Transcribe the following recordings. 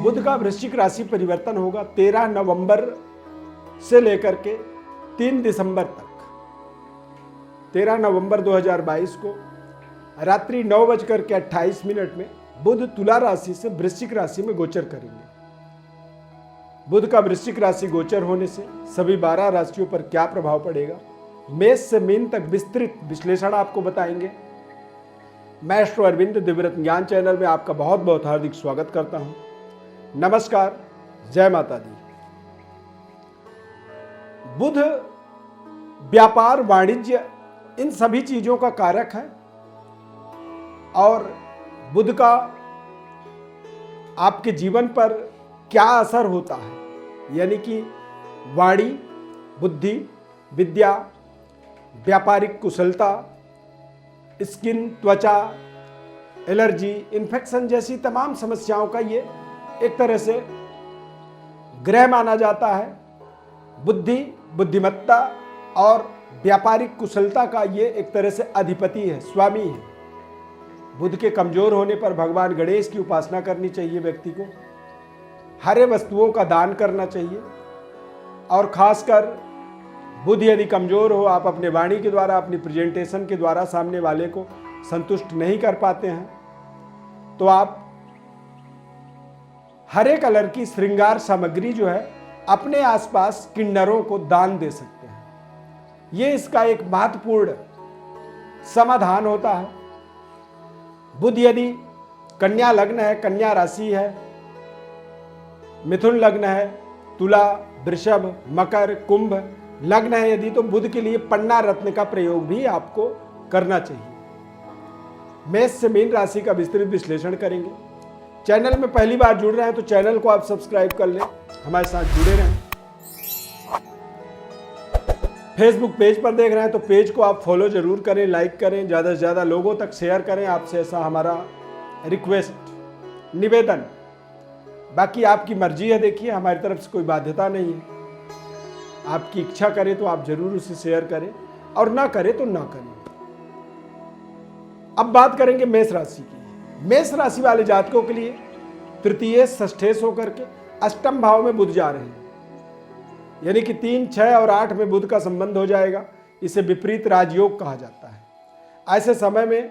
बुध का वृश्चिक राशि परिवर्तन होगा 13 नवंबर से लेकर के 3 दिसंबर तक। 13 नवंबर 2022 को रात्रि 9:28 में बुध तुला राशि से वृश्चिक राशि में गोचर करेंगे। बुध का वृश्चिक राशि गोचर होने से सभी 12 राशियों पर क्या प्रभाव पड़ेगा, मेष से मीन तक विस्तृत विश्लेषण आपको बताएंगे। मैं एस्ट्रो अरविंद दिव्यरत्न ज्ञान चैनल में आपका बहुत बहुत हार्दिक स्वागत करता हूं। नमस्कार, जय माता दी। बुध व्यापार, वाणिज्य, इन सभी चीजों का कारक है और बुध का आपके जीवन पर क्या असर होता है, यानी कि वाणी, बुद्धि, विद्या, व्यापारिक कुशलता, स्किन, त्वचा, एलर्जी, इन्फेक्शन जैसी तमाम समस्याओं का ये एक तरह से ग्रह माना जाता है। बुद्धि, बुद्धिमत्ता और व्यापारिक कुशलता का ये एक तरह से अधिपति है, स्वामी है। बुध के कमजोर होने पर भगवान गणेश की उपासना करनी चाहिए व्यक्ति को। हरे वस्तुओं का दान करना चाहिए और खासकर बुध यदि कमजोर हो, आप अपने वाणी के द्वारा, अपनी प्रेजेंटेशन के द्वारा सामने वाले को संतुष्ट नहीं कर पाते हैं, तो आप हरे कलर की श्रृंगार सामग्री जो है अपने आसपास किन्नरों को दान दे सकते हैं। ये इसका एक महत्वपूर्ण समाधान होता है। बुध यदि कन्या लग्न है, कन्या राशि है, मिथुन लग्न है, तुला, वृषभ, मकर, कुंभ लग्न है यदि, तो बुध के लिए पन्ना रत्न का प्रयोग भी आपको करना चाहिए। मेष से मीन राशि का विस्तृत विश्लेषण करेंगे। चैनल में पहली बार जुड़ रहे हैं तो चैनल को आप सब्सक्राइब कर लें, हमारे साथ जुड़े रहें। फेसबुक पेज पर देख रहे हैं तो पेज को आप फॉलो जरूर करें, लाइक करें, ज़्यादा से ज़्यादा लोगों तक शेयर करें। आपसे ऐसा हमारा रिक्वेस्ट, निवेदन। बाकी आपकी मर्जी है, देखिए हमारी तरफ से कोई बाध्यता नहीं है। आपकी इच्छा करे तो आप जरूर उसे शेयर करें और ना करे तो ना करें। अब बात करेंगे मेष राशि की। मेष राशि वाले जातकों के लिए तृतीय षष्ठेश होकर के अष्टम भाव में बुध जा रहे हैं, यानी कि 3, 6 और 8 में बुध का संबंध हो जाएगा। इसे विपरीत राजयोग कहा जाता है। ऐसे समय में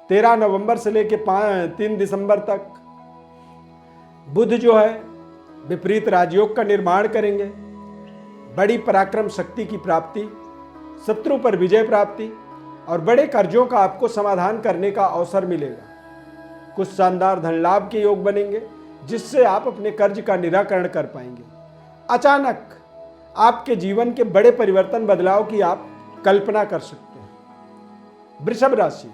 13 नवंबर से लेकर 3 दिसंबर तक बुध जो है विपरीत राजयोग का निर्माण करेंगे। बड़ी पराक्रम शक्ति की प्राप्ति, शत्रु पर विजय प्राप्ति और बड़े कर्जों का आपको समाधान करने का अवसर मिलेगा। कुछ शानदार धन लाभ के योग बनेंगे जिससे आप अपने कर्ज का निराकरण कर पाएंगे। अचानक आपके जीवन के बड़े परिवर्तन, बदलाव की आप कल्पना कर सकते हैं। वृषभ राशि,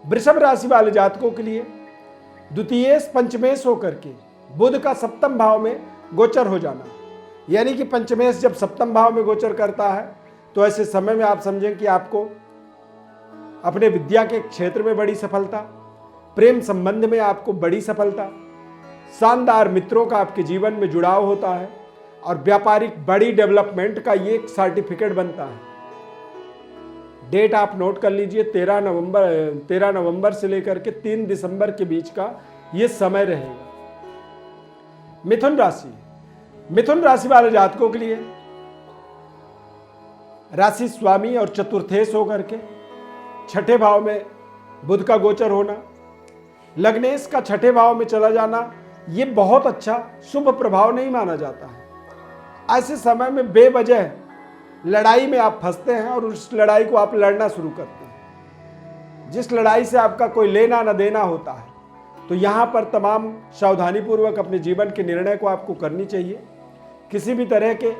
वृषभ राशि वाले जातकों के लिए द्वितीय पंचमेश होकर के बुध का सप्तम भाव में गोचर हो जाना, यानी कि पंचमेश जब सप्तम भाव में गोचर करता है तो ऐसे समय में आप समझें कि आपको अपने विद्या के क्षेत्र में बड़ी सफलता, प्रेम संबंध में आपको बड़ी सफलता, शानदार मित्रों का आपके जीवन में जुड़ाव होता है और व्यापारिक बड़ी डेवलपमेंट का ये एक सर्टिफिकेट बनता है। डेट आप नोट कर लीजिए, 13 नवंबर से लेकर के 3 दिसंबर के बीच का ये समय रहेगा। मिथुन राशि, मिथुन राशि वाले जातकों के लिए राशि स्वामी और चतुर्थेश होकर के छठे भाव में बुध का गोचर होना, लग्नेश का छठे भाव में चला जाना, ये बहुत अच्छा शुभ प्रभाव नहीं माना जाता है। ऐसे समय में बेवजह लड़ाई में आप फंसते हैं और उस लड़ाई को आप लड़ना शुरू करते हैं, जिस लड़ाई से आपका कोई लेना न देना होता है। तो यहाँ पर तमाम सावधानी पूर्वक अपने जीवन के निर्णय को आपको करनी चाहिए। किसी भी तरह के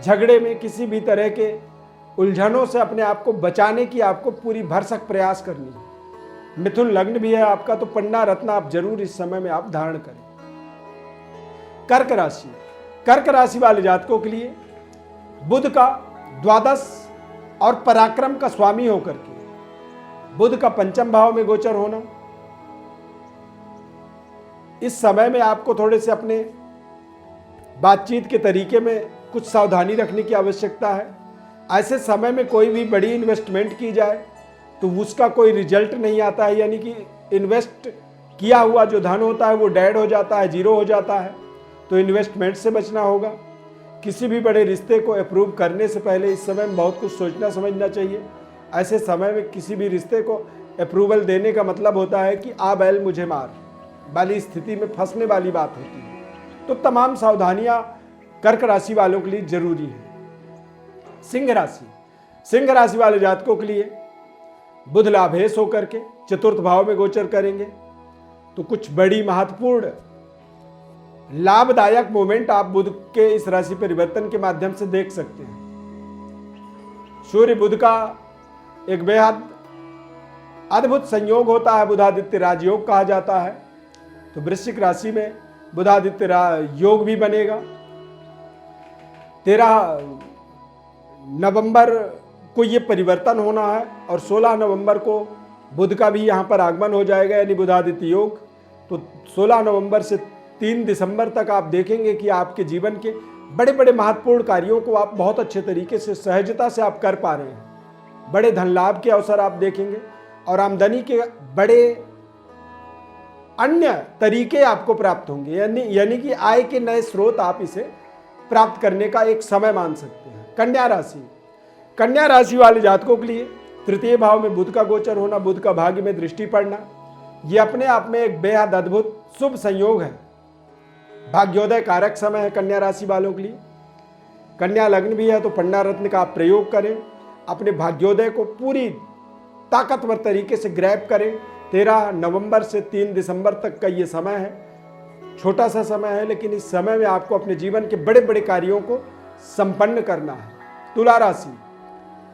झगड़े में, किसी भी तरह के उलझनों से अपने आप को बचाने की आपको पूरी भरसक प्रयास करनी है। मिथुन लग्न भी है आपका, तो पन्ना रत्न आप जरूर इस समय में आप धारण करें। कर्क राशि, कर्क राशि वाले जातकों के लिए बुध का द्वादश और पराक्रम का स्वामी होकर के बुध का पंचम भाव में गोचर होना, इस समय में आपको थोड़े से अपने बातचीत के तरीके में कुछ सावधानी रखने की आवश्यकता है। ऐसे समय में कोई भी बड़ी इन्वेस्टमेंट की जाए तो उसका कोई रिजल्ट नहीं आता है, यानी कि इन्वेस्ट किया हुआ जो धन होता है वो डेड हो जाता है, जीरो हो जाता है। तो इन्वेस्टमेंट से बचना होगा। किसी भी बड़े रिश्ते को अप्रूव करने से पहले इस समय में बहुत कुछ सोचना समझना चाहिए। ऐसे समय में किसी भी रिश्ते को अप्रूवल देने का मतलब होता है कि आ बैल मुझे मार वाली स्थिति में फंसने वाली बात होती है। तो तमाम सावधानियां कर्क राशि वालों के लिए जरूरी है। सिंह राशि, सिंह राशि वाले जातकों के लिए बुध लाभेश होकर के चतुर्थ भाव में गोचर करेंगे, तो कुछ बड़ी महत्वपूर्ण लाभदायक मोमेंट आप बुध के इस राशि परिवर्तन के माध्यम से देख सकते हैं। सूर्य बुध का एक बेहद अद्भुत संयोग होता है, बुधादित्य राजयोग कहा जाता है। तो वृश्चिक राशि में बुधादित्य योग भी बनेगा। 13 नवंबर को ये परिवर्तन होना है और 16 नवंबर को बुध का भी यहाँ पर आगमन हो जाएगा, यानी बुधादित्य योग। तो 16 नवंबर से 3 दिसंबर तक आप देखेंगे कि आपके जीवन के बड़े बड़े महत्वपूर्ण कार्यों को आप बहुत अच्छे तरीके से सहजता से आप कर पा रहे हैं। बड़े धन लाभ के अवसर आप देखेंगे और आमदनी के बड़े अन्य तरीके आपको प्राप्त होंगे, यानी कि आय के नए स्रोत आप इसे प्राप्त करने का एक समय मान सकते हैं। कन्या राशि, कन्या राशि वाले जातकों के लिए तृतीय भाव में बुध का गोचर होना, बुध का भाग्य में दृष्टि पड़ना, यह अपने आप में एक बेहद अद्भुत शुभ संयोग है। भाग्योदय कारक समय है कन्या राशि वालों के लिए। कन्या लग्न भी है तो पंडा रत्न का आप प्रयोग करें, अपने भाग्योदय को पूरी ताकतवर तरीके से ग्रैब करें। 13 नवंबर से 3 दिसंबर तक का ये समय है, छोटा सा समय है, लेकिन इस समय में आपको अपने जीवन के बड़े बड़े कार्यों को संपन्न करना है। तुला राशि,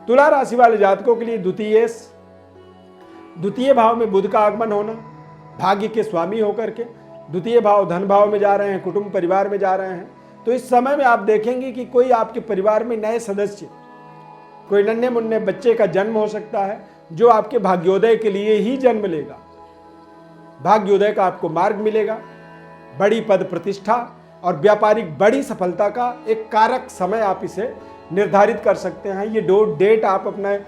तुला राशि वाले जातकों के लिए द्वितीय भाव में बुध का आगमन होना, भाग्य के स्वामी होकर के द्वितीय भाव धन भाव में जा रहे हैं, कुटुंब परिवार में जा रहे हैं। तो इस समय में आप देखेंगे कि कोई आपके परिवार में नए सदस्य, कोई नन्हे मुन्ने बच्चे का जन्म हो सकता है जो आपके भाग्योदय के लिए ही जन्म लेगा। भाग्योदय का आपको मार्ग मिलेगा, बड़ी पद प्रतिष्ठा और व्यापारिक बड़ी सफलता का एक कारक समय आप इसे निर्धारित कर सकते हैं। ये डेट आप अपना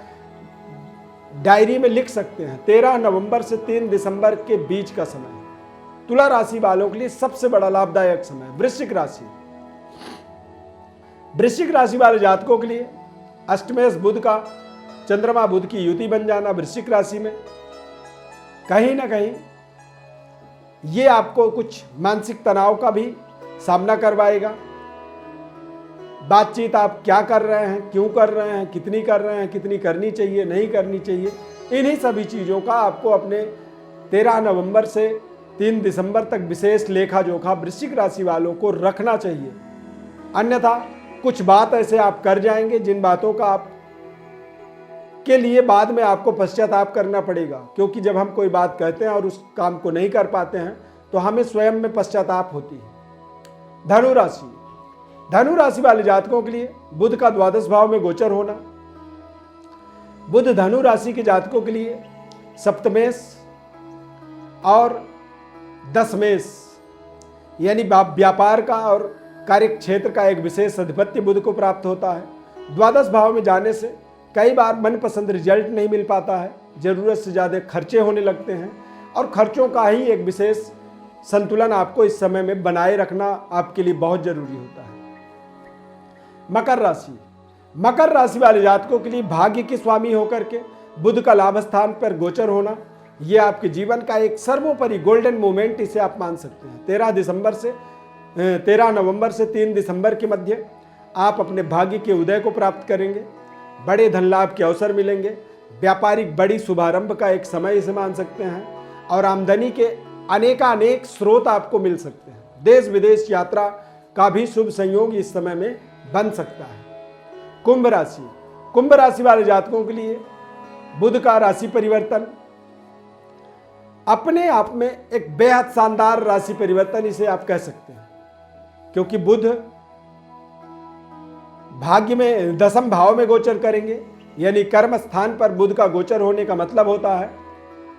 डायरी में लिख सकते हैं। 13 नवंबर से 3 दिसंबर के बीच का समय तुला राशि वालों के लिए सबसे बड़ा लाभदायक समय। वृश्चिक राशि, वृश्चिक राशि वाले जातकों के लिए अष्टमेश बुध का चंद्रमा बुध की युति बन जाना वृश्चिक राशि में कहीं ना कहीं ये आपको कुछ मानसिक तनाव का भी सामना करवाएगा। बातचीत आप क्या कर रहे हैं, क्यों कर रहे हैं, कितनी कर रहे हैं, कितनी करनी चाहिए, नहीं करनी चाहिए, इन्हीं सभी चीज़ों का आपको अपने 13 नवंबर से 3 दिसंबर तक विशेष लेखा जोखा वृश्चिक राशि वालों को रखना चाहिए। अन्यथा कुछ बात ऐसे आप कर जाएंगे जिन बातों का आप के लिए बाद में आपको पश्चाताप करना पड़ेगा, क्योंकि जब हम कोई बात कहते हैं और उस काम को नहीं कर पाते हैं तो हमें स्वयं में पश्चाताप होती है। धनु राशि, धनु राशि वाले जातकों के लिए बुध का द्वादश भाव में गोचर होना, बुध धनु राशि के जातकों के लिए सप्तमेश और दशमेश यानी व्यापार का और कार्य क्षेत्र का एक विशेष अधिपत्य बुध को प्राप्त होता है। द्वादश भाव में जाने से कई बार मनपसंद रिजल्ट नहीं मिल पाता है, जरूरत से ज़्यादा खर्चे होने लगते हैं और खर्चों का ही एक विशेष संतुलन आपको इस समय में बनाए रखना आपके लिए बहुत जरूरी होता है। मकर राशि, मकर राशि वाले जातकों के लिए भाग्य के स्वामी होकर के बुध का लाभ स्थान पर गोचर होना, ये आपके जीवन का एक सर्वोपरि गोल्डन मोमेंट इसे आप मान सकते हैं। 13 नवंबर से 3 दिसंबर के मध्य आप अपने भाग्य के उदय को प्राप्त करेंगे, बड़े धन लाभ के अवसर मिलेंगे, व्यापारिक बड़ी शुभारंभ का एक समय इसे मान सकते हैं और आमदनी के अनेक स्रोत आपको मिल सकते हैं। देश विदेश यात्रा का भी शुभ संयोग इस समय में बन सकता है। कुंभ राशि, कुंभ राशि वाले जातकों के लिए बुध का राशि परिवर्तन अपने आप में एक बेहद शानदार राशि परिवर्तन इसे आप कह सकते हैं, क्योंकि बुध भाग्य में दशम भाव में गोचर करेंगे, यानी कर्म स्थान पर बुध का गोचर होने का मतलब होता है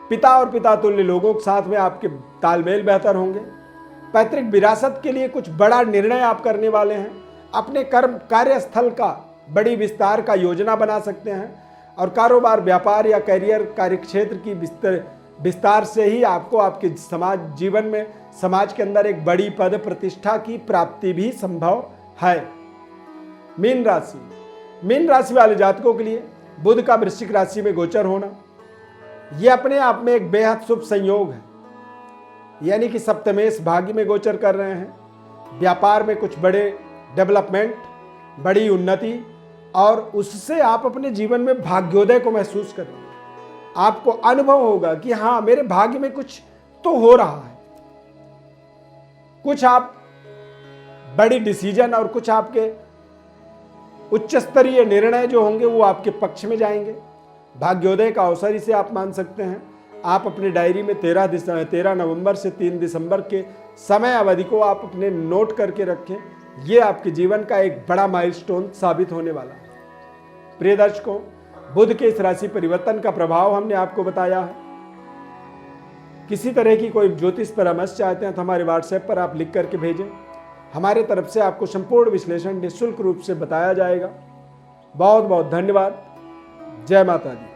पिता और पिता तुल्य लोगों के साथ में आपके तालमेल बेहतर होंगे। पैतृक विरासत के लिए कुछ बड़ा निर्णय आप करने वाले हैं, अपने कर्म कार्यस्थल का बड़ी विस्तार का योजना बना सकते हैं और कारोबार व्यापार या करियर कार्यक्षेत्र की विस्तार से ही आपको आपके समाज जीवन में, समाज के अंदर एक बड़ी पद प्रतिष्ठा की प्राप्ति भी संभव है। मीन राशि, मीन राशि वाले जातकों के लिए बुध का वृश्चिक राशि में गोचर होना यह अपने आप में एक बेहद शुभ संयोग है। यानी कि सप्तमेश भाग्य में गोचर कर रहे हैं। व्यापार में कुछ बड़े डेवलपमेंट, बड़ी उन्नति, और उससे आप अपने जीवन में भाग्योदय को महसूस करेंगे। आपको अनुभव होगा कि हाँ, मेरे भाग्य में कुछ तो हो रहा है। कुछ आप बड़ी डिसीजन और कुछ आपके उच्च स्तरीय निर्णय जो होंगे वो आपके पक्ष में जाएंगे। भाग्योदय का अवसर इसे आप मान सकते हैं। आप अपने डायरी में 13 नवंबर से 3 दिसंबर के समय अवधि को आप अपने नोट करके रखें। ये आपके जीवन का एक बड़ा माइलस्टोन साबित होने वाला है। प्रिय दर्शकों, बुध के इस राशि परिवर्तन का प्रभाव हमने आपको बताया है। किसी तरह की कोई ज्योतिष परामर्श चाहते हैं तो हमारे व्हाट्सएप पर आप लिख करके भेजें। हमारे तरफ से आपको संपूर्ण विश्लेषण निःशुल्क रूप से बताया जाएगा। बहुत बहुत धन्यवाद। जय माता दी।